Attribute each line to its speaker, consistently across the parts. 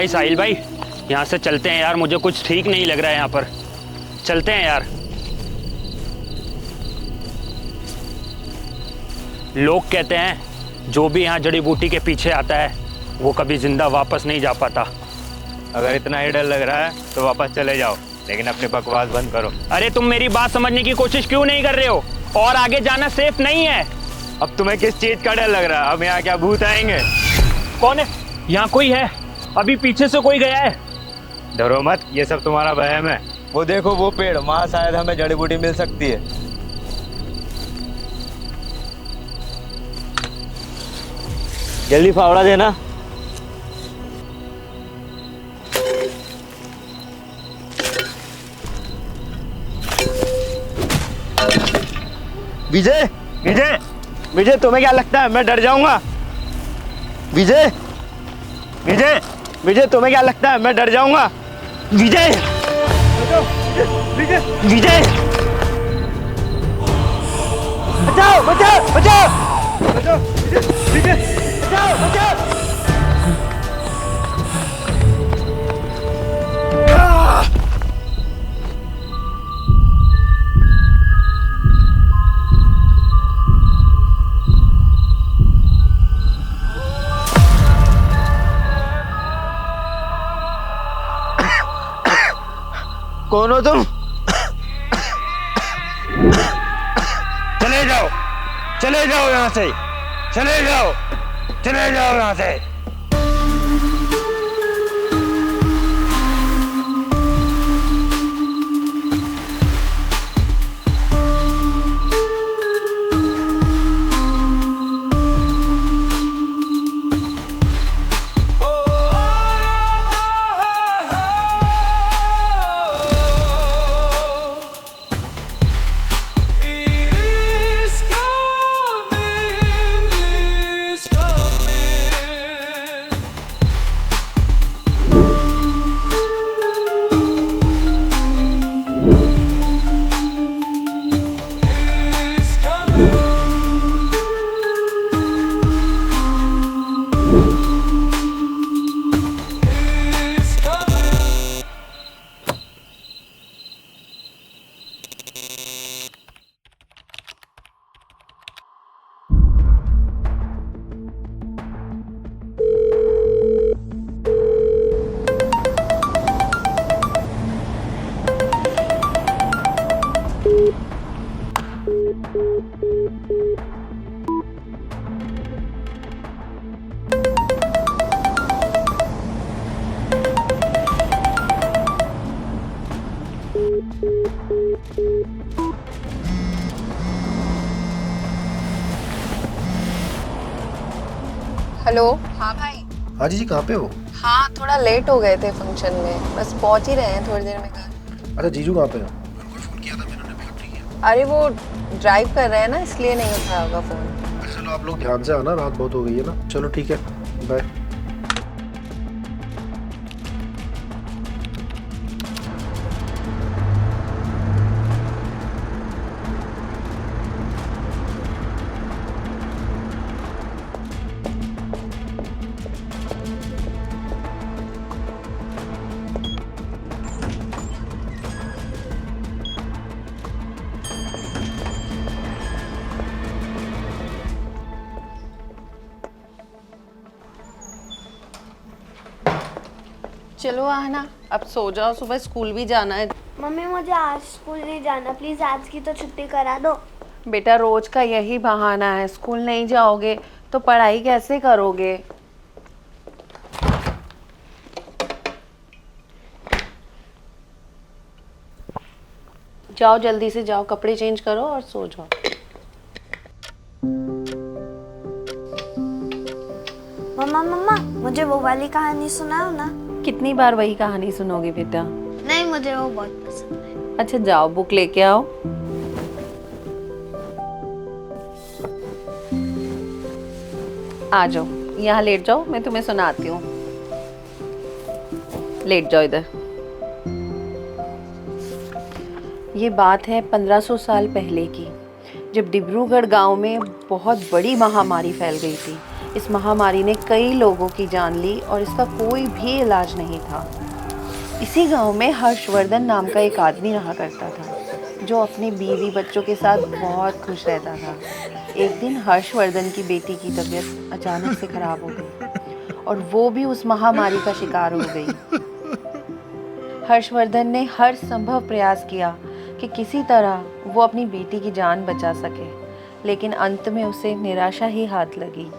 Speaker 1: साहिल भाई, यहाँ से चलते हैं यार, मुझे कुछ ठीक नहीं लग रहा है यहाँ पर। चलते हैं यार। लोग कहते हैं जो भी यहाँ जड़ी बूटी के पीछे आता है वो कभी जिंदा वापस नहीं जा पाता।
Speaker 2: अगर इतना ही डर लग रहा है तो वापस चले जाओ, लेकिन अपनी बकवास बंद करो।
Speaker 1: अरे तुम मेरी बात समझने की कोशिश क्यों नहीं कर रहे हो? और आगे जाना सेफ नहीं है।
Speaker 2: अब तुम्हें किस चीज का डर लग रहा है? अब यहाँ क्या भूत आएंगे?
Speaker 1: कौन है? यहाँ कोई है, अभी पीछे से कोई गया है।
Speaker 2: डरो मत, ये सब तुम्हारा वहम है। वो देखो वो पेड़, वहाँ शायद हमें जड़ी बूटी मिल सकती है। जल्दी फावड़ा देना। विजय विजय विजय, तुम्हें क्या लगता है मैं डर जाऊंगा? विजय विजय विजय, तुम्हें क्या लगता है मैं डर जाऊंगा? विजय विजय विजय, बचाओ बचाओ बचाओ बचाओ, विजय बचाओ बचाओ। कौन हो तुम? चले जाओ, चले जाओ यहाँ से, चले जाओ, चले जाओ यहाँ से।
Speaker 3: हेलो। हाँ भाई।
Speaker 4: हाँ जी कहाँ पे हो?
Speaker 3: हाँ थोड़ा लेट हो गए थे फंक्शन में, बस पहुंच ही रहे हैं थोड़ी देर में घर।
Speaker 4: अच्छा जीजू कहाँ पे हो? उनको फोन किया था मैंने, उन्हें पिकअप नहीं किया।
Speaker 3: अरे वो ड्राइव कर रहे हैं ना, इसलिए नहीं उठाया होगा फोन।
Speaker 4: अच्छा चलो आप लोग ध्यान से आना, रात बहुत हो गई है ना। चलो ठीक है, बाय।
Speaker 3: चलो आहना, अब सो जाओ, सुबह स्कूल भी जाना है।
Speaker 5: मम्मी मुझे आज स्कूल नहीं जाना, प्लीज आज की तो छुट्टी करा दो।
Speaker 3: बेटा रोज का यही बहाना है, स्कूल नहीं जाओगे तो पढ़ाई कैसे करोगे? जाओ जल्दी से जाओ, कपड़े चेंज करो और सो जाओ।
Speaker 5: मम्मा मम्मा, मुझे वो वाली कहानी सुनाओ ना।
Speaker 3: कितनी बार वही कहानी सुनोगे बेटा?
Speaker 5: नहीं, मुझे वो बहुत पसंद है।
Speaker 3: अच्छा जाओ बुक लेके आओ। आ जाओ, यहाँ लेट जाओ, मैं तुम्हें सुनाती हूँ। लेट जाओ इधर। ये बात है 1500 साल पहले की, जब डिब्रूगढ़ गांव में बहुत बड़ी महामारी फैल गई थी। इस महामारी ने कई लोगों की जान ली और इसका कोई भी इलाज नहीं था। इसी गांव में हर्षवर्धन नाम का एक आदमी रहा करता था जो अपनी बीवी बच्चों के साथ बहुत खुश रहता था। एक दिन हर्षवर्धन की बेटी की तबीयत अचानक से खराब हो गई और वो भी उस महामारी का शिकार हो गई। हर्षवर्धन ने हर संभव प्रयास किया कि किसी तरह वो अपनी बेटी की जान बचा सके, लेकिन अंत में उसे निराशा ही हाथ लगी।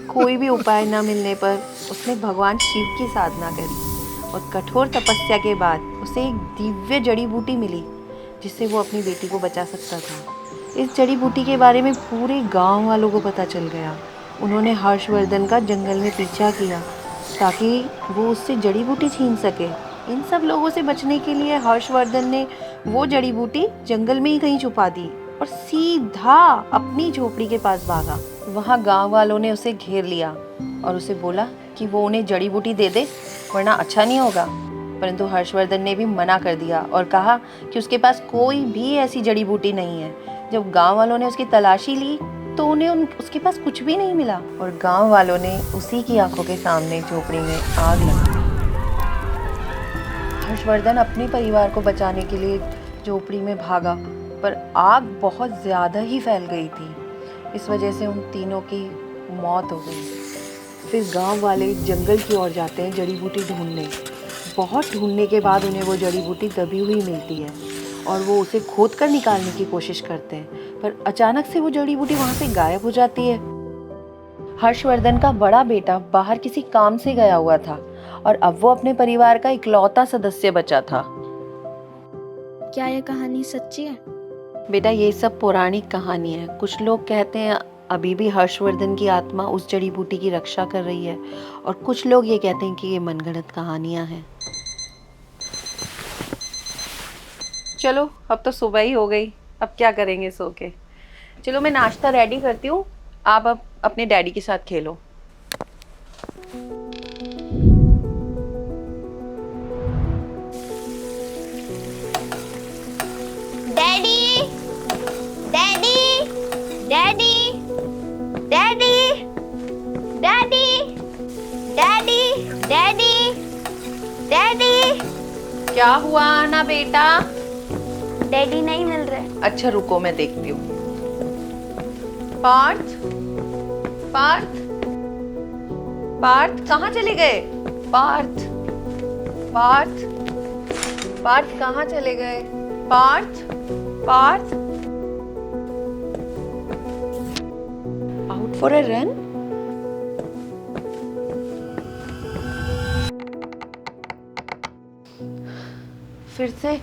Speaker 3: कोई भी उपाय न मिलने पर उसने भगवान शिव की साधना करी और कठोर तपस्या के बाद उसे एक दिव्य जड़ी बूटी मिली जिससे वो अपनी बेटी को बचा सकता था। इस जड़ी बूटी के बारे में पूरे गांव वालों को पता चल गया। उन्होंने हर्षवर्धन का जंगल में पीछा किया ताकि वो उससे जड़ी बूटी छीन सके। इन सब लोगों से बचने के लिए हर्षवर्धन ने वो जड़ी बूटी जंगल में ही कहीं छुपा दी और सीधा अपनी झोपड़ी के पास भागा। वहाँ गांव वालों ने उसे घेर लिया और उसे बोला कि वो उन्हें जड़ी बूटी दे दे वरना अच्छा नहीं होगा। परंतु हर्षवर्धन ने भी मना कर दिया और कहा कि उसके पास कोई भी ऐसी जड़ी बूटी नहीं है। जब गांव वालों ने उसकी तलाशी ली तो उन्हें उसके पास कुछ भी नहीं मिला और गांव वालों ने उसी की आंखों के सामने झोपड़ी में आग लगा। हर्षवर्धन अपने परिवार को बचाने के लिए झोपड़ी में भागा, पर आग बहुत ज़्यादा ही फैल गई थी। इस वजह से उन तीनों की मौत हो गई। फिर गांव वाले जंगल की ओर जाते हैं जड़ी बूटी ढूंढने। बहुत ढूंढने के बाद उन्हें वो जड़ी बूटी दबी हुई मिलती है और वो उसे खोद कर निकालने की कोशिश करते हैं, पर अचानक से वो जड़ी बूटी वहाँ से गायब हो जाती है। हर्षवर्धन का बड़ा बेटा बाहर किसी काम से गया हुआ था और अब वो अपने परिवार का इकलौता सदस्य बचा था।
Speaker 5: क्या ये कहानी सच्ची है?
Speaker 3: बेटा, ये सब पौराणिक कहानी है। कुछ लोग कहते हैं अभी भी हर्षवर्धन की आत्मा उस जड़ी बूटी की रक्षा कर रही है और कुछ लोग ये कहते हैं कि ये मनगढ़ंत कहानियां हैं। चलो, अब तो सुबह ही हो गई, अब क्या करेंगे सो के। चलो मैं नाश्ता रेडी करती हूँ, आप अब अपने डैडी के साथ खेलो।
Speaker 5: Daddy, daddy, daddy, daddy, daddy, daddy, daddy, daddy.
Speaker 3: क्या हुआ ना बेटा?
Speaker 5: डैडी नहीं मिल रहे।
Speaker 3: अच्छा रुको, मैं देखती हूँ। पार्थ, पार्थ, पार्थ कहाँ चले गए? पार्थ, पार्थ, पार्थ कहाँ चले गए? Parth, Parth, out for a run? फिर से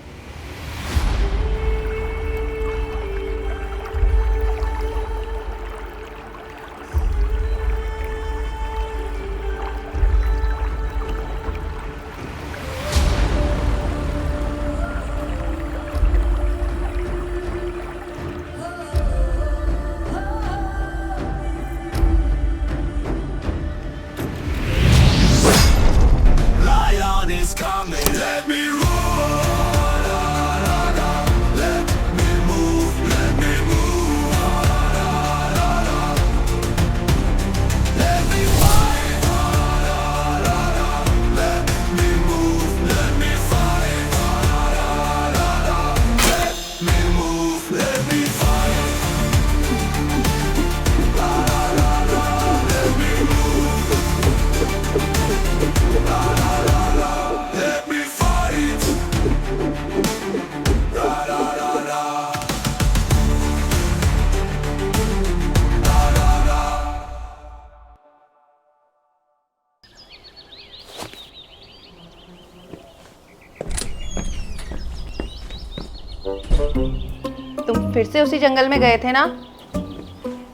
Speaker 3: तुम फिर से उसी जंगल में गए थे ना?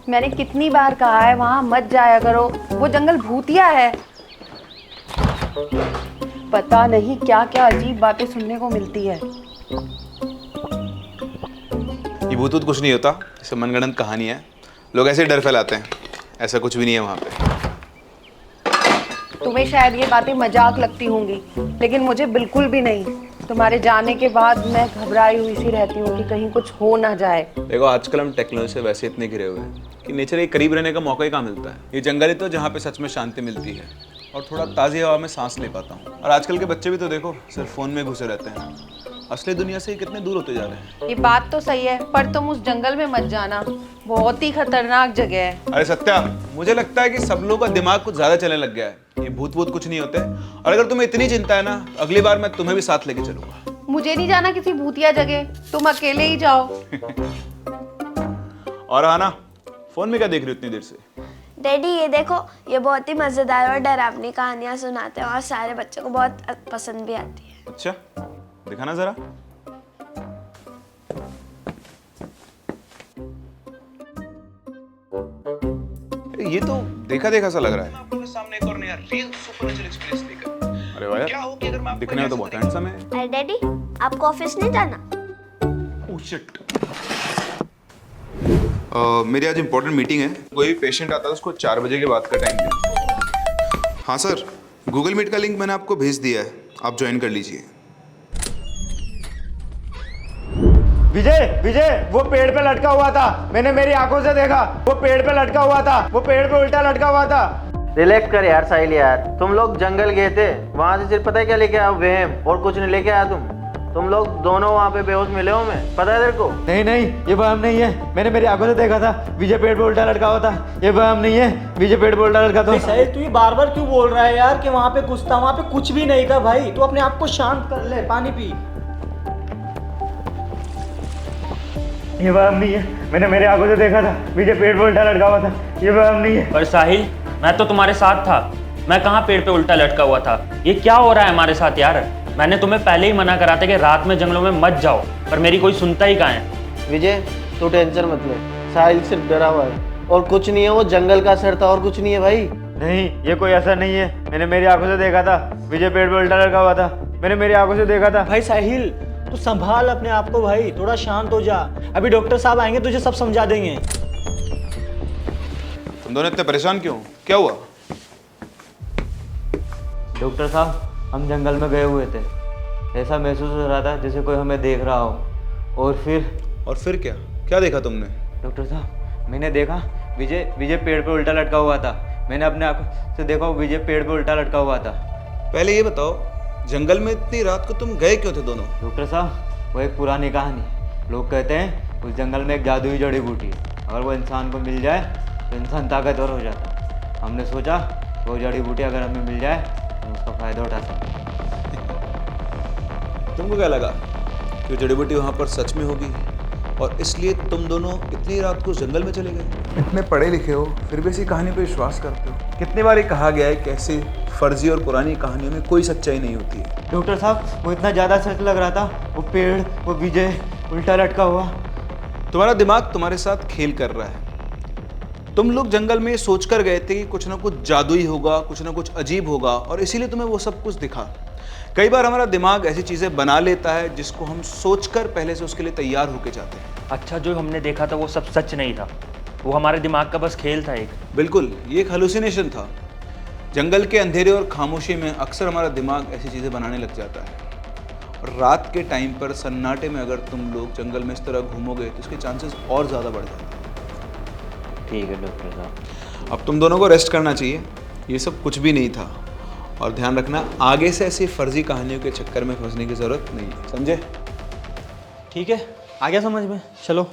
Speaker 3: मैंने कितनी बार कहा है वहां मत जाया करो, वो जंगल भूतिया है। पता नहीं क्या क्या अजीब बातें सुनने को मिलती है।
Speaker 6: ये भूत कुछ नहीं होता, इसे मनगढ़ंत कहानी है। लोग ऐसे डर फैलाते हैं, ऐसा कुछ भी नहीं है वहाँ पे।
Speaker 3: तुम्हें शायद ये बातें मजाक लगती होंगी, लेकिन मुझे बिल्कुल भी नहीं। तुम्हारे जाने के बाद मैं घबराई हुई सी रहती हूँ कि कहीं कुछ हो ना जाए।
Speaker 6: देखो आजकल हम टेक्नोलॉजी से वैसे इतने घिरे हुए हैं कि नेचर के करीब रहने का मौका ही कहाँ मिलता है। ये जंगल ही तो जहाँ पे सच में शांति मिलती है और थोड़ा ताज़ी हवा में सांस ले पाता हूँ। और आजकल के बच्चे भी तो देखो सिर्फ फ़ोन में घुसे रहते हैं, असली दुनिया से कितने दूर होते जा रहे हैं।
Speaker 3: ये बात तो सही है, पर तुम उस जंगल में मत जाना, बहुत ही खतरनाक जगह है।
Speaker 6: अरे सत्या, मुझे लगता है कि सब लोगों का दिमाग कुछ ज़्यादा चलने लग गया है। ये भूत वूत कुछ नहीं होते, और अगर तुम्हें इतनी चिंता है ना, अगली बार मैं तुम्हें भी साथ लेके चलूंगा।
Speaker 3: मुझे नहीं जाना किसी भूतिया जगह, तुम अकेले ही जाओ।
Speaker 6: और आना, फोन में क्या देख रही हो इतनी देर से?
Speaker 5: डैडी ये देखो, ये बहुत ही मज़ेदार और डरावनी कहानियाँ सुनाते हैं और सारे बच्चों को बहुत पसंद भी आती है।
Speaker 6: अच्छा, दिखाना जरा। ये तो देखा देखा सा लग रहा है। आपके सामने एक और नया रियल सुपरनेचुरल एक्सपीरियंस लेकर। अरे वाह, क्या हो कि अगर मैं दिखने में तो बहुत हैंडसम है।
Speaker 5: अरे डैडी, आपको ऑफिस नहीं जाना?
Speaker 6: Oh shit. मेरी आज इंपॉर्टेंट मीटिंग है। कोई भी पेशेंट आता है उसको 4 बजे के बाद का टाइम दें। हाँ सर, गूगल मीट का लिंक मैंने आपको भेज दिया है, आप ज्वाइन कर लीजिए।
Speaker 2: विजय, विजय, वो पेड़ पे लटका हुआ था, मैंने मेरी आंखों से देखा। वो पेड़ पे लटका हुआ था, वो पेड़ पे उल्टा लटका हुआ था।
Speaker 7: रिलैक्स कर यार साहिल यार, तुम लोग जंगल गए थे, वहां से सिर्फ पता है क्या लेके आया? वहम, और कुछ नहीं लेके आया तुम लोग दोनों वहाँ पे बेहोश मिले हो। मैं पता है तेरे को?
Speaker 2: नहीं नहीं, ये वहम नहीं है, मैंने मेरी आंखों से देखा था, विजय पेड़ पे उल्टा लटका हुआ था। ये वहम नहीं है, विजय पेड़ पे उल्टा लटका था।
Speaker 8: साहिल तू ये बार बार क्यों बोल रहा है यार कि वहाँ पे कुछ था? वहाँ पे कुछ भी नहीं था भाई, तू अपने आप को शांत कर ले, पानी पी।
Speaker 2: ये वहम नहीं है, मैंने मेरी आंखों से देखा था, विजय पेड़ पे उल्टा लटका हुआ था। ये वहम नहीं है।
Speaker 1: पर साहिल, मैं तो तुम्हारे साथ था, मैं कहाँ पेड़ पे उल्टा लटका हुआ था? ये क्या हो रहा है हमारे साथ यार? मैंने तुम्हें पहले ही मना करा था कि रात में जंगलों में मत जाओ, पर मेरी कोई सुनता ही कहाँ है।
Speaker 7: विजय तू टेंशन मत ले, साहिल सिर्फ डरा हुआ है और कुछ नहीं है, वो जंगल का असर था और कुछ नहीं है भाई।
Speaker 2: नहीं, ये कोई असर नहीं है, मैंने मेरी आंखों से देखा था, विजय पेड़ पे उल्टा लटका हुआ था, मैंने मेरी आंखों से देखा था।
Speaker 8: भाई साहिल तू संभाल अपने आप को भाई, थोड़ा शांत हो जा, अभी डॉक्टर साहब आएंगे तुझे सब समझा देंगे।
Speaker 6: तुम दोनों इतने परेशान क्यों? क्या हुआ?
Speaker 2: डॉक्टर साहब, हम जंगल में गए हुए थे, ऐसा महसूस हो रहा था जैसे कोई हमें देख रहा हो। और फिर
Speaker 6: क्या क्या देखा तुमने?
Speaker 2: डॉक्टर साहब, मैंने देखा विजय पेड़ पे उल्टा लटका हुआ था, मैंने अपने आंखों से देखा विजय पेड़ पे उल्टा लटका हुआ था।
Speaker 6: पहले ये बताओ, जंगल में इतनी रात को तुम गए क्यों थे दोनों?
Speaker 2: डॉक्टर साहब, वो एक पुरानी कहानी, लोग कहते हैं उस जंगल में एक जादुई जड़ी बूटी है, अगर वो इंसान को मिल जाए तो इंसान ताकतवर हो जाता है। हमने सोचा वो जड़ी बूटी अगर हमें मिल जाए तो उसका फ़ायदा उठा सकते।
Speaker 6: तुमको क्या लगा कि वो जड़ी बूटी वहाँ पर सच में होगी और इसलिए तुम दोनों इतनी रात को जंगल में चले गए? इतने पढ़े लिखे हो फिर भी ऐसी कहानी पे विश्वास करते हो? कितनी बार कहा गया है कि ऐसी फर्जी और पुरानी कहानियों में कोई सच्चाई नहीं होती है।
Speaker 2: डॉक्टर साहब, वो इतना ज़्यादा सच लग रहा था, वो पेड़, वो विजय उल्टा लटका हुआ।
Speaker 6: तुम्हारा दिमाग तुम्हारे साथ खेल कर रहा है। तुम लोग जंगल में सोच कर गए थे कि कुछ ना कुछ जादुई होगा, कुछ ना कुछ अजीब होगा, और इसीलिए तुम्हें वो सब कुछ दिखा। कई बार हमारा दिमाग ऐसी चीज़ें बना लेता है जिसको हम सोचकर पहले से उसके लिए तैयार होके जाते हैं।
Speaker 1: अच्छा, जो हमने देखा था वो सब सच नहीं था, वो हमारे दिमाग का बस खेल था एक।
Speaker 6: बिल्कुल, ये एक हेलुसिनेशन था। जंगल के अंधेरे और खामोशी में अक्सर हमारा दिमाग ऐसी चीज़ें बनाने लग जाता है, और रात के टाइम पर सन्नाटे में अगर तुम लोग जंगल में इस तरह घूमोगे तो इसके चांसेस और ज़्यादा बढ़ जाते हैं।
Speaker 2: ठीक है डॉक्टर साहब।
Speaker 6: अब तुम दोनों को रेस्ट करना चाहिए, ये सब कुछ भी नहीं था, और ध्यान रखना आगे से ऐसी फर्जी कहानियों के चक्कर में फंसने की ज़रूरत नहीं है, समझे?
Speaker 8: ठीक है, आ गया समझ में, चलो।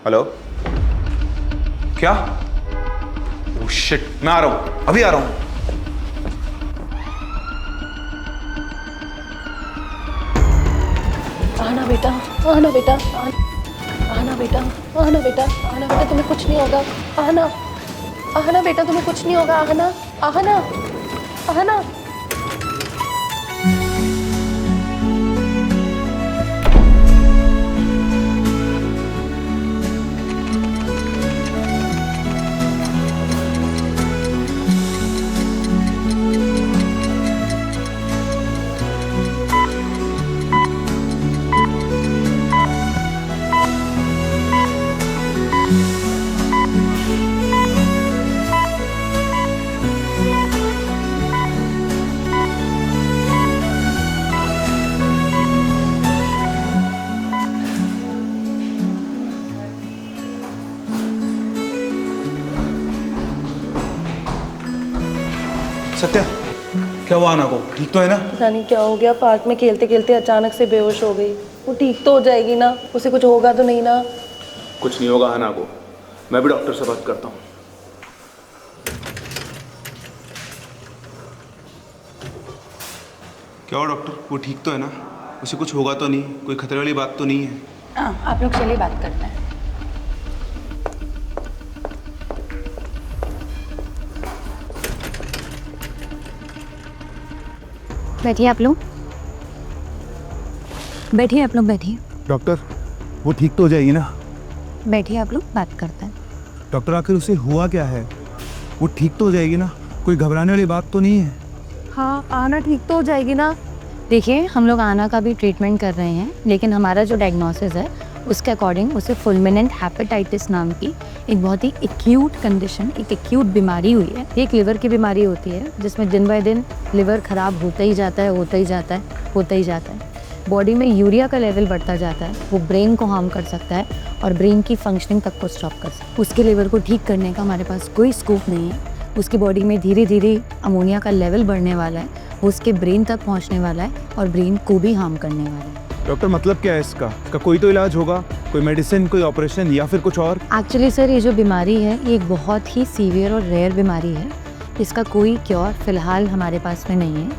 Speaker 6: हेलो, क्या? ओह शिट, मैं आ रहा हूँ, अभी आ रहा हूँ।
Speaker 3: आना बेटा, आना बेटा, आना बेटा, आना बेटा, आना बेटा, तुम्हें कुछ नहीं होगा। आना, आना बेटा, तुम्हें कुछ नहीं होगा। आना, आना, आना।
Speaker 6: सत्या, क्या हुआ आना को? ठीक तो है ना?
Speaker 3: पता नहीं क्या हो गया, पार्क में खेलते खेलते अचानक से बेहोश हो गई। वो ठीक तो हो जाएगी ना? उसे कुछ होगा तो नहीं ना?
Speaker 6: कुछ नहीं होगा आना को, मैं भी डॉक्टर से बात करता हूँ। क्या हुआ डॉक्टर, वो ठीक तो है ना? उसे कुछ होगा तो नहीं? कोई खतरे वाली बात तो नहीं है?
Speaker 9: हाँ, आप लोग चलिए बात करते हैं। बैठिए आप लोग, बैठिए आप लोग, बैठिए।
Speaker 10: डॉक्टर, वो ठीक तो हो जाएगी ना?
Speaker 9: बैठिए आप लोग, बात करते हैं।
Speaker 10: डॉक्टर, आखिर उसे हुआ क्या है? वो ठीक तो हो जाएगी ना? कोई घबराने वाली बात तो नहीं है?
Speaker 3: हाँ, आना ठीक तो हो जाएगी ना?
Speaker 9: देखिए, हम लोग आना का भी ट्रीटमेंट कर रहे हैं, लेकिन हमारा जो डायग्नोसिस है उसके अकॉर्डिंग उसे फुलमिनेंट हेपेटाइटिस नाम की एक बहुत ही एक्यूट कंडीशन, एक एक्यूट बीमारी हुई है। एक लिवर की बीमारी होती है जिसमें दिन बाय दिन लिवर ख़राब होता ही जाता है, होता ही जाता है, होता ही जाता है। बॉडी में यूरिया का लेवल बढ़ता जाता है, वो ब्रेन को हार्म कर सकता है और ब्रेन की फंक्शनिंग तक को स्टॉप कर सकता है। उसके लिवर को ठीक करने का हमारे पास कोई स्कोप नहीं है। उसकी बॉडी में धीरे धीरे अमोनिया का लेवल बढ़ने वाला है, वो उसके ब्रेन तक पहुंचने वाला है और ब्रेन को भी हार्म करने वाला है।
Speaker 10: डॉक्टर, मतलब क्या है इसका कोई तो इलाज होगा? कोई मेडिसिन, कोई ऑपरेशन या फिर कुछ और?
Speaker 9: एक्चुअली सर, ये जो बीमारी है ये एक बहुत ही सीवियर और रेयर बीमारी है। इसका कोई क्योर फ़िलहाल हमारे पास में नहीं है।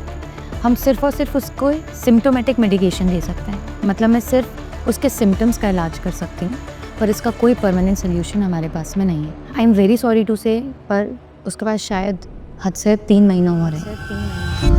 Speaker 9: हम सिर्फ़ और सिर्फ उसको सिम्टोमेटिक मेडिकेशन दे सकते हैं, मतलब मैं सिर्फ उसके सिम्टम्स का इलाज कर सकती हूँ, पर इसका कोई परमानेंट सोल्यूशन हमारे पास में नहीं है। I am very sorry to say, पर उसके पास शायद हद से 3 महीना हो रहे हैं।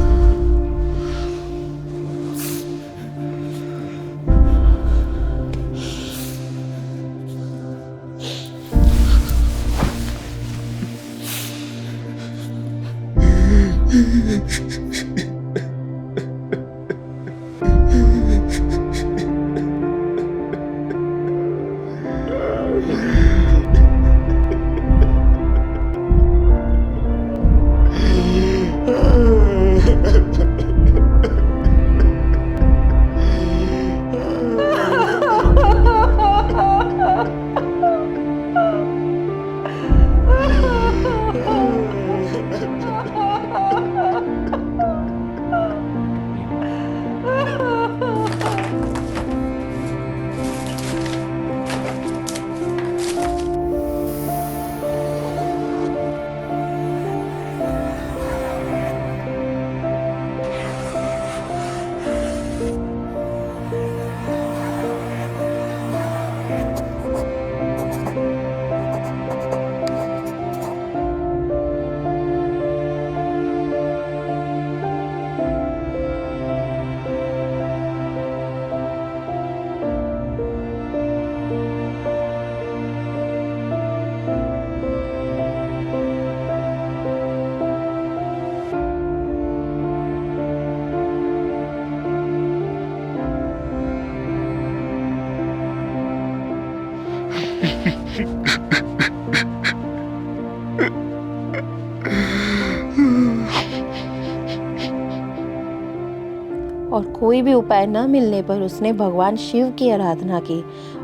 Speaker 3: और कोई भी उपाय न मिलने पर उसने भगवान शिव की आराधना की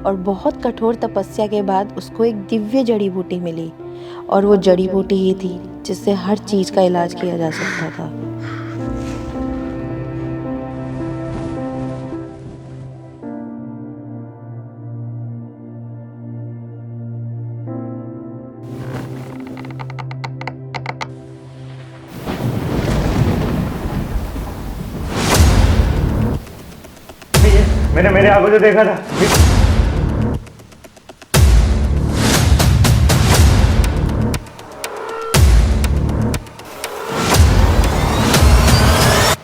Speaker 3: और बहुत कठोर तपस्या के बाद उसको एक दिव्य जड़ी बूटी मिली, और वो जड़ी बूटी ही थी जिससे हर चीज़ का इलाज किया जा सकता था।
Speaker 8: मैंने मेरे आंखों से देखा था।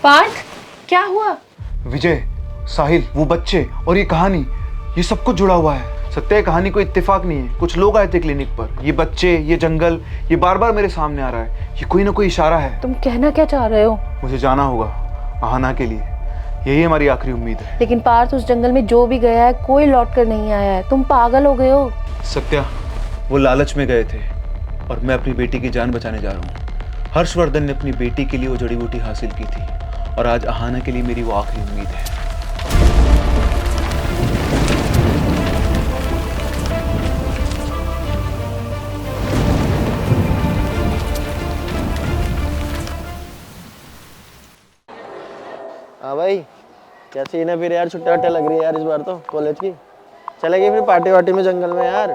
Speaker 3: पार्थ, क्या हुआ?
Speaker 6: विजय, साहिल, वो बच्चे और ये कहानी, ये सब कुछ जुड़ा हुआ है। सत्य, कहानी कोई इत्तेफाक नहीं है। कुछ लोग आए थे क्लिनिक पर, ये बच्चे, ये जंगल, ये बार बार मेरे सामने आ रहा है। ये कोई ना कोई इशारा है।
Speaker 3: तुम कहना क्या चाह रहे हो?
Speaker 6: मुझे जाना होगा आहाना के लिए, यही हमारी आखिरी उम्मीद है।
Speaker 3: लेकिन पार्थ, उस जंगल में जो भी गया है कोई लौट कर नहीं आया है। तुम पागल हो गए हो?
Speaker 6: सत्या, वो लालच में गए थे और मैं अपनी बेटी की जान बचाने जा रहा हूँ। हर्षवर्धन ने अपनी बेटी के लिए वो जड़ी बूटी हासिल की थी और आज आहाना के लिए मेरी वो आखिरी उम्मीद है।
Speaker 7: क्या सीन है फिर यार? छुट्टी वट्टी लग रही है यार इस बार तो कॉलेज की। चलेगी फिर पार्टी वार्टी में जंगल में यार,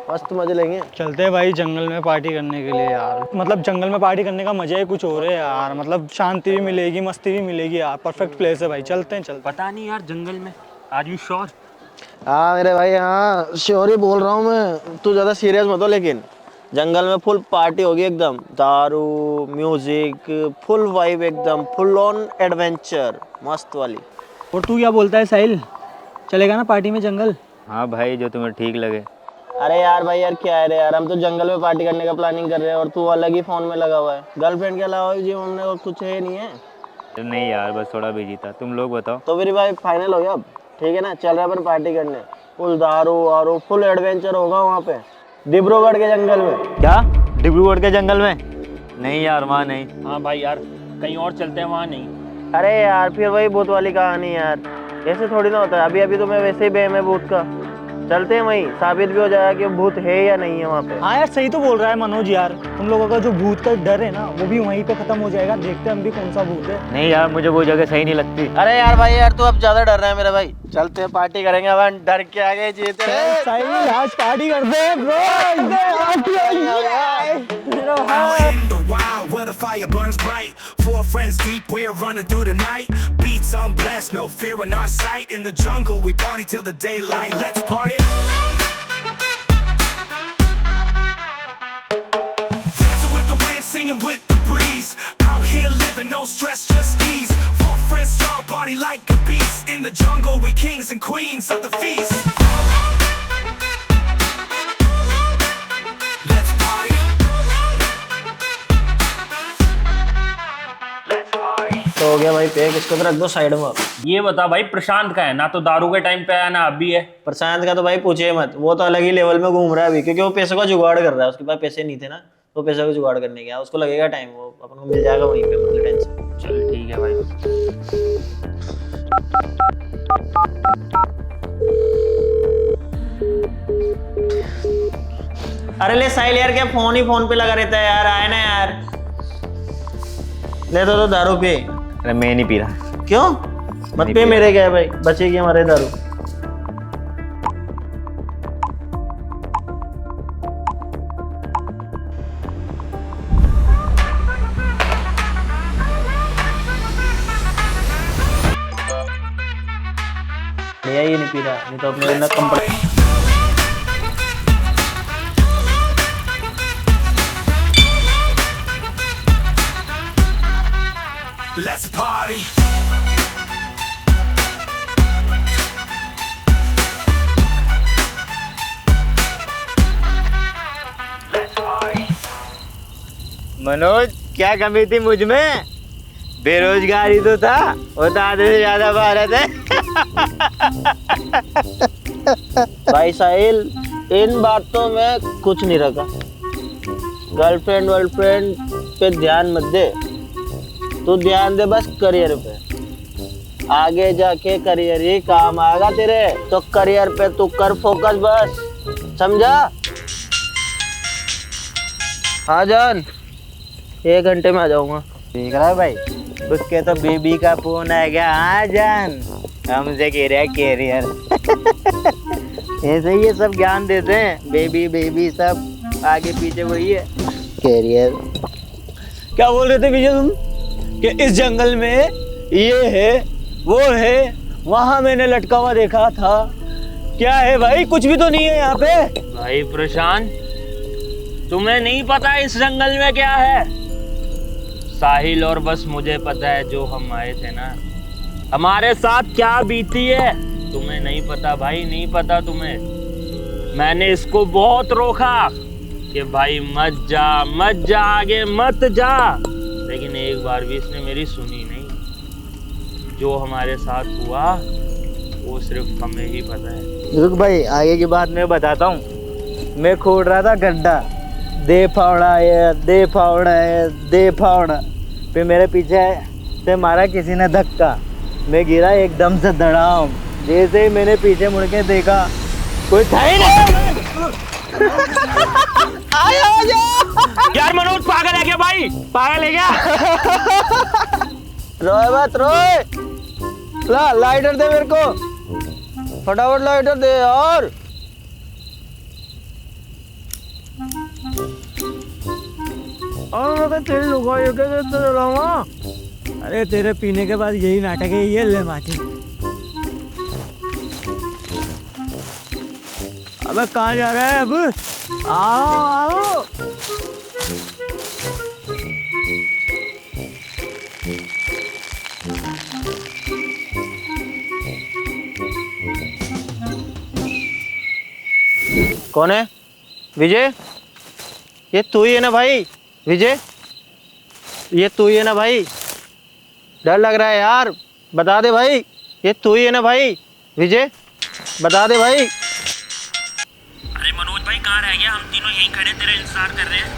Speaker 7: मस्त मजे लेंगे।
Speaker 8: चलते हैं भाई जंगल में पार्टी करने के लिए यार। मतलब जंगल में पार्टी करने का मजा ही कुछ और है यार। मतलब शांति भी मिलेगी, मस्ती भी मिलेगी यार। परफेक्ट प्लेस है भाई, चलते हैं।
Speaker 1: पता नहीं यार जंगल में। Are you sure?
Speaker 7: हाँ मेरे भाई, हाँ श्योर ही बोल रहा हूँ मैं। तू ज़्यादा सीरियस मत हो, लेकिन जंगल में फुल पार्टी होगी एकदम। दारू, म्यूजिक, फुल वाइब एकदम, फुल ऑन एडवेंचर, मस्त वाली।
Speaker 8: और तू क्या बोलता है साहिल, चलेगा ना पार्टी में जंगल?
Speaker 2: हाँ भाई, जो तुम्हें ठीक लगे।
Speaker 7: अरे यार भाई यार, क्या है रे यार, हम तो जंगल में पार्टी करने का प्लानिंग कर रहे हैं और तू अलग ही फोन में लगा हुआ है। गर्लफ्रेंड के अलावा जीवन में और कुछ है नहीं है?
Speaker 2: नहीं यार, बस थोड़ा बिजी था। तुम लोग बताओ।
Speaker 7: तो फिर भाई फाइनल हो गया अब, ठीक है ना? चल रहे अपन पार्टी करने। फुल दारू और फुल एडवेंचर होगा वहाँ पे, डिब्रूगढ़ के जंगल में।
Speaker 2: क्या डिब्रूगढ़ के जंगल में? नहीं यार, वहाँ नहीं।
Speaker 1: हाँ भाई यार, कहीं और चलते हैं, वहाँ नहीं।
Speaker 7: अरे यार फिर वही भूत वाली कहानी यार, ऐसे थोड़ी ना होता है। अभी अभी तो मैं वैसे ही बेम है भूत का। चलते हैं वहीं, साबित भी हो जाएगा कि भूत है या नहीं है वहाँ पे।
Speaker 8: हाँ यार सही तो बोल रहा है मनोज यार। तुम लोगों का जो भूत का डर है ना, वो भी वहीं पे खत्म हो जाएगा। देखते हैं हम भी कौन सा भूत है।
Speaker 2: नहीं यार, मुझे वो जगह सही नहीं लगती।
Speaker 7: अरे यार भाई यार, तू अब ज्यादा डर रहा है मेरा भाई। चलते हैं पार्टी करेंगे, अपन डर के आगे जीते।
Speaker 8: साहिल आज पार्टी करते हैं bro.
Speaker 11: Where the fire burns bright, 4 friends deep, we're running through the night. Beats on blast, no fear in our sight. In the jungle, we party till the daylight. Let's party. Dancing with the wind, singing with the breeze. Out here living, no stress, just ease. 4 friends strong, party like a beast. In the jungle, we kings and queens of the feast.
Speaker 7: तो हो गया भाई pack, इसको तो रख दो side में।
Speaker 1: ये बता भाई, प्रशांत का है ना? तो दारू के टाइम पे आया ना, अभी है।
Speaker 7: प्रशांत का तो भाई पूछे मत, वो तो अलग ही लेवल में घूम रहा है अभी, क्योंकि वो पैसे का जुगाड़ कर रहा है। उसके पास पैसे नहीं थे ना, वो पैसे का जुगाड़ करने गया। उसको लगेगा टाइम, वो अपन को मिल जाएगा वहीं पे, मतलब टेंशन।
Speaker 1: चल ठीक है भाई।
Speaker 7: अरे ले साहिल यार, क्या फोन ही फोन पे लगा रहता है यार? आए ना यार, ले तो दारू पे।
Speaker 2: अरे मैं नहीं पी रहा।
Speaker 7: क्यों मत पे? मेरे क्या है भाई, बचेगी हमारे दारू। भैया ये नहीं पी रहा, नहीं तो अपने ना कंपनी।
Speaker 11: Let's party.
Speaker 2: मनोज, क्या कमी थी मुझ में? बेरोजगारी तो था, वो तो आधे से ज्यादा भारत है।
Speaker 7: भाई साहिल, इन बातों में कुछ नहीं रखा। गर्लफ्रेंड वर्लफ्रेंड पे ध्यान मत दे, तू ध्यान दे बस करियर पे। आगे जाके करियर ही काम आएगा तेरे, तो करियर पे तू कर फोकस बस, समझा? हाँ जान, 1 घंटे में आ जाऊंगा।
Speaker 2: देख रहा है भाई, उसके तो बेबी का फोन आ गया। हाँ जान, हमसे कह रहा है कैरियर। ऐसे ही ये सब ज्ञान देते हैं, बेबी बेबी सब आगे पीछे वही है कैरियर।
Speaker 8: क्या बोल रहे थे विजय तुम कि इस जंगल में ये है वो है, वहां मैंने लटका हुआ देखा था? क्या है भाई? कुछ भी तो नहीं है यहाँ पे।
Speaker 1: भाई प्रशांत, तुम्हें नहीं पता इस जंगल में क्या है? साहिल और बस मुझे पता है, जो हम आए थे ना, हमारे साथ क्या बीती है तुम्हें नहीं पता भाई, नहीं पता तुम्हें। मैंने इसको बहुत रोका कि भाई मत जा आगे मत जा, लेकिन एक बार भी इसने मेरी सुनी नहीं। जो हमारे साथ हुआ वो सिर्फ हमें ही पता है।
Speaker 2: रुक भाई, आगे की बात मैं बताता हूँ। मैं खोद रहा था गड्ढा, दे फावड़ा है। फिर मेरे पीछे से मारा किसी ने धक्का, मैं गिरा एकदम से धड़ाम। जैसे ही मैंने पीछे मुड़ के देखा, कोई था ही नहीं।
Speaker 1: यार मनोज पागल है क्या भाई? पागल है क्या?
Speaker 7: रोए मत रोए, ला लाइटर दे मेरे को, फटाफट लाइटर दे यार। और तेरी लुगाई के तो चलाऊंगा।
Speaker 8: अरे तेरे पीने के बाद यही नाटक है, ये ले माटी। अबे कहाँ जा रहा है अब? आओ आओ।
Speaker 7: कौन है? विजय, ये तू ही है ना भाई? विजय, ये तू ही है ना भाई? डर लग रहा है यार, बता दे भाई, ये तू ही है ना भाई? विजय, बता दे भाई।
Speaker 1: अरे मनोज भाई कहाँ रह गया? हम तीनों यहीं खड़े तेरा इंतजार कर रहे हैं।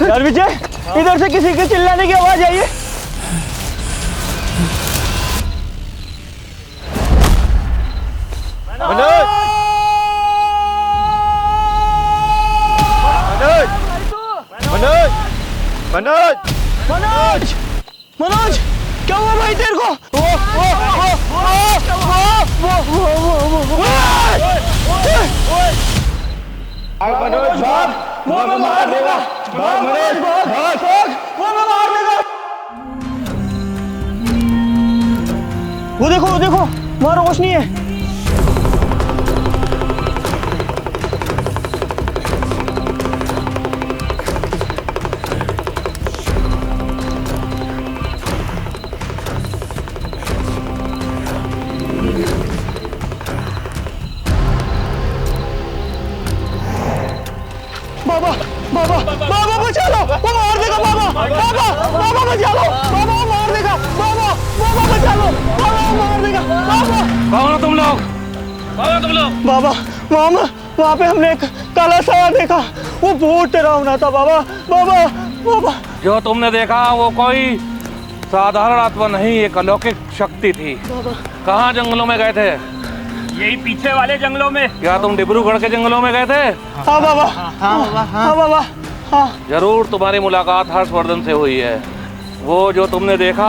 Speaker 8: यार विजय, इधर से किसी के चिल्लाने की आवाज आई है।
Speaker 7: मनोज, मनोज, मनोज,
Speaker 8: मनोज, मनोज, क्या हुआ भाई तेरे को?
Speaker 7: मनोज भाग, वो हमें मार देगा। भाग मनोज, भाग, भाग,
Speaker 8: वो हमें मार देगा। वो देखो, वहाँ रोशनी है। बाबा, बाबा, बाबा बचा लो, वो मार देगा। बाबा, बाबा, बाबा बचा लो, बाबा वो मार देगा। बाबा, बाबा बचा लो, बाबा वो मार देगा। बाबा,
Speaker 1: कौन हो तुम लोग?
Speaker 8: बाबा, वहाँ पे हमने एक काला सवा देखा, वो बहुत डरावना था। बाबा, बाबा, बाबा।
Speaker 12: जो तुमने देखा वो कोई साधारण आत्मा नहीं, एक अलौकिक शक्ति थी। कहाँ जंगलों में गए थे?
Speaker 1: यही पीछे वाले जंगलों में।
Speaker 12: क्या तुम डिब्रूगढ़ के जंगलों में गए थे?
Speaker 8: हाँ बाबा, हाँ बाबा, हाँ।
Speaker 12: जरूर तुम्हारी मुलाकात हर्षवर्धन से हुई है। वो जो तुमने देखा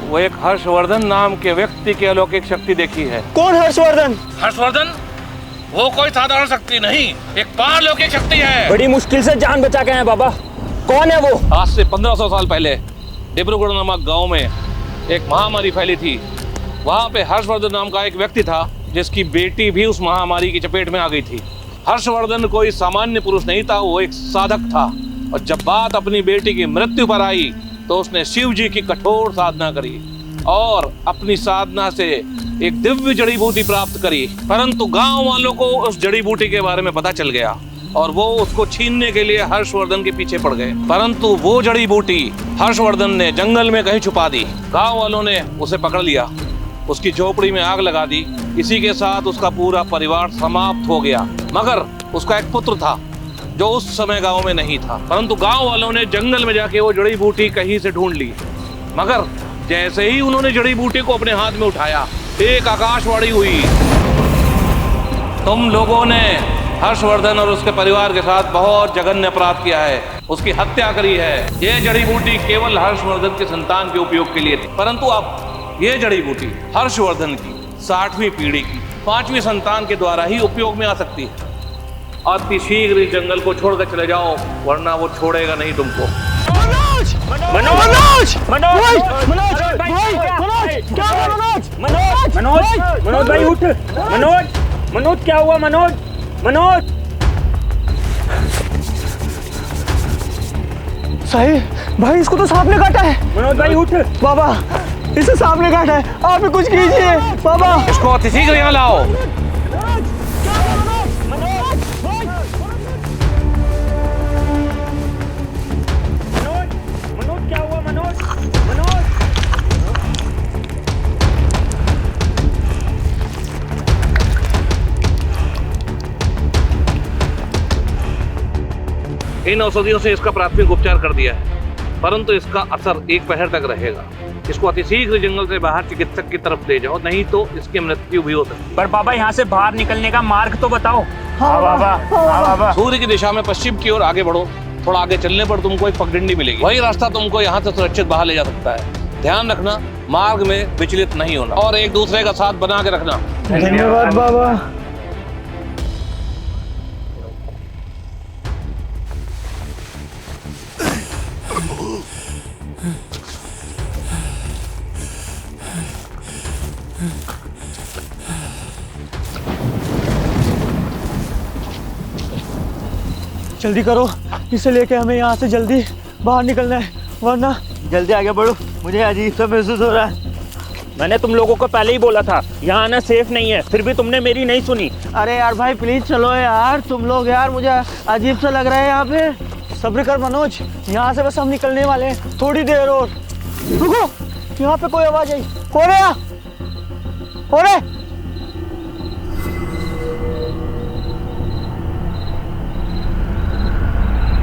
Speaker 12: वो एक हर्षवर्धन नाम के व्यक्ति की अलौकिक शक्ति देखी है।
Speaker 8: कौन हर्षवर्धन?
Speaker 12: हर्षवर्धन वो कोई साधारण शक्ति नहीं, एक पारलौकिक शक्ति है।
Speaker 1: बड़ी मुश्किल से जान बचा के हैं बाबा। कौन है वो?
Speaker 12: आज से 1500 साल पहले डिब्रूगढ़ नामक गांव में एक महामारी फैली थी। वहां पे हर्षवर्धन नाम का एक व्यक्ति था जिसकी बेटी भी उस महामारी की चपेट में आ गई थी। हर्षवर्धन कोई सामान्य पुरुष नहीं था, वो एक साधक था। और जब बात अपनी बेटी की मृत्यु पर आई तो उसने शिव जी की कठोर साधना करी और अपनी साधना से एक दिव्य जड़ी बूटी प्राप्त करी। परंतु गांव वालों को उस जड़ी बूटी के बारे में पता चल गया और वो उसको छीनने के लिए हर्षवर्धन के पीछे पड़ गए। परंतु वो जड़ी बूटी हर्षवर्धन ने जंगल में कहीं छुपा दी। गांव वालों ने उसे पकड़ लिया, उसकी झोपड़ी में आग लगा दी। इसी के साथ उसका पूरा परिवार समाप्त हो गया। मगर उसका एक पुत्र था जो उस समय गांव में नहीं था। परंतु गांव वालों ने जंगल में जाके वो जड़ी बूटी कहीं से ढूंढ ली। मगर जैसे ही उन्होंने जड़ी बूटी को अपने हाथ में उठाया, एक आकाशवाणी हुई। तुम लोगों ने हर्षवर्धन और उसके परिवार के साथ बहुत जघन्य अपराध किया है, उसकी हत्या करी है। ये जड़ी बूटी केवल हर्षवर्धन के संतान के उपयोग के लिए थी, परंतु अब ये जड़ी बूटी हर्षवर्धन की 60वीं पीढ़ी की 5वीं संतान के द्वारा ही उपयोग में आ सकती है। अति शीघ्र इस जंगल को छोड़कर चले जाओ, वरना वो छोड़ेगा नहीं तुमको।
Speaker 8: मनोज, मनोज, मनोज, मनोज, भाई, मनोज, क्या हुआ मनोज?
Speaker 1: मनोज, मनोज भाई उठ। मनोज, मनोज क्या हुआ? मनोज, मनोज।
Speaker 8: सही भाई, इसको तो सांप ने काटा है।
Speaker 1: मनोज भाई उठ।
Speaker 8: बाबा, इसे सांप ने काटा है, आप ही कुछ कीजिए बाबा।
Speaker 12: इसको अति शीघ्र यहाँ लाओ। इन औषधियों से इसका प्राथमिक उपचार कर दिया है, परंतु इसका असर 1 पहर तक रहेगा। इसको अतिशीघ्र जंगल से बाहर चिकित्सक की तरफ ले जाओ, नहीं तो इसकी मृत्यु भी हो सकती है।
Speaker 1: पर बाबा यहाँ से बाहर निकलने का मार्ग तो बताओ। हाँ बाबा।
Speaker 12: सूर्य की दिशा में पश्चिम की ओर आगे बढ़ो। थोड़ा आगे चलने पर तुमको एक पगडंडी मिलेगी, वही रास्ता तुमको यहाँ से सुरक्षित बाहर ले जा सकता है। ध्यान रखना, मार्ग में विचलित नहीं होना और एक दूसरे का साथ बना के रखना।
Speaker 8: धन्यवाद बाबा। जल्दी करो, इसे लेके हमें यहाँ से जल्दी बाहर निकलना है, वरना
Speaker 1: जल्दी आगे बढ़ो, मुझे अजीब सा महसूस हो रहा है। मैंने तुम लोगों को पहले ही बोला था यहाँ आना सेफ नहीं है, फिर भी तुमने मेरी नहीं सुनी।
Speaker 7: अरे यार भाई प्लीज चलो यार, तुम लोग यार, मुझे अजीब सा लग रहा है यहाँ पे।
Speaker 8: सब्र कर मनोज, यहाँ से बस हम निकलने वाले हैं, थोड़ी देर और। रुको, यहाँ पे कोई आवाज आई। कौन है यहाँ? कौन है?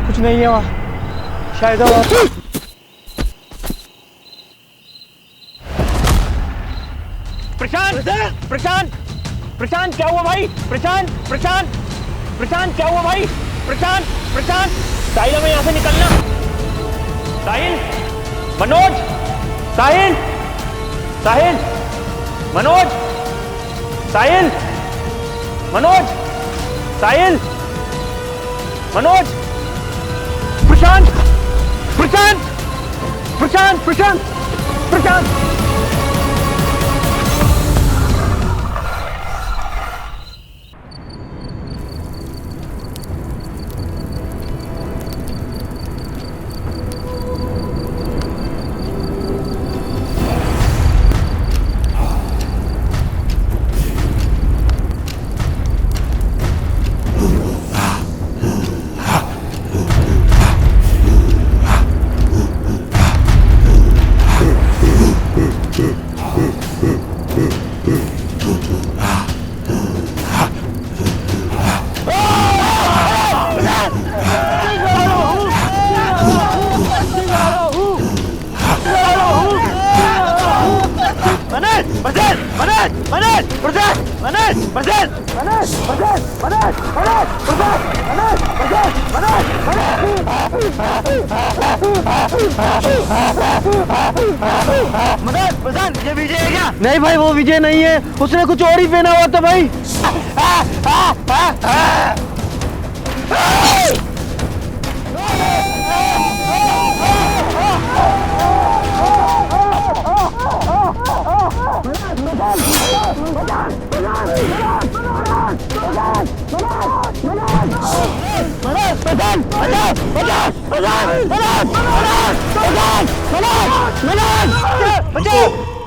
Speaker 8: कुछ नहीं है वहाँ, शायद
Speaker 1: प्रशांत क्या हुआ भाई? प्रशांत क्या हुआ भाई? प्रशांत साहिल, हमें यहाँ से निकलना। साहिल, मनोज, साहिल, मनोज, साहिल, मनोज, प्रशांत।
Speaker 7: ये विजय है क्या? नहीं भाई, वो विजय नहीं है, उसने कुछ और ही पहना हुआ था भाई।
Speaker 8: बचाओ।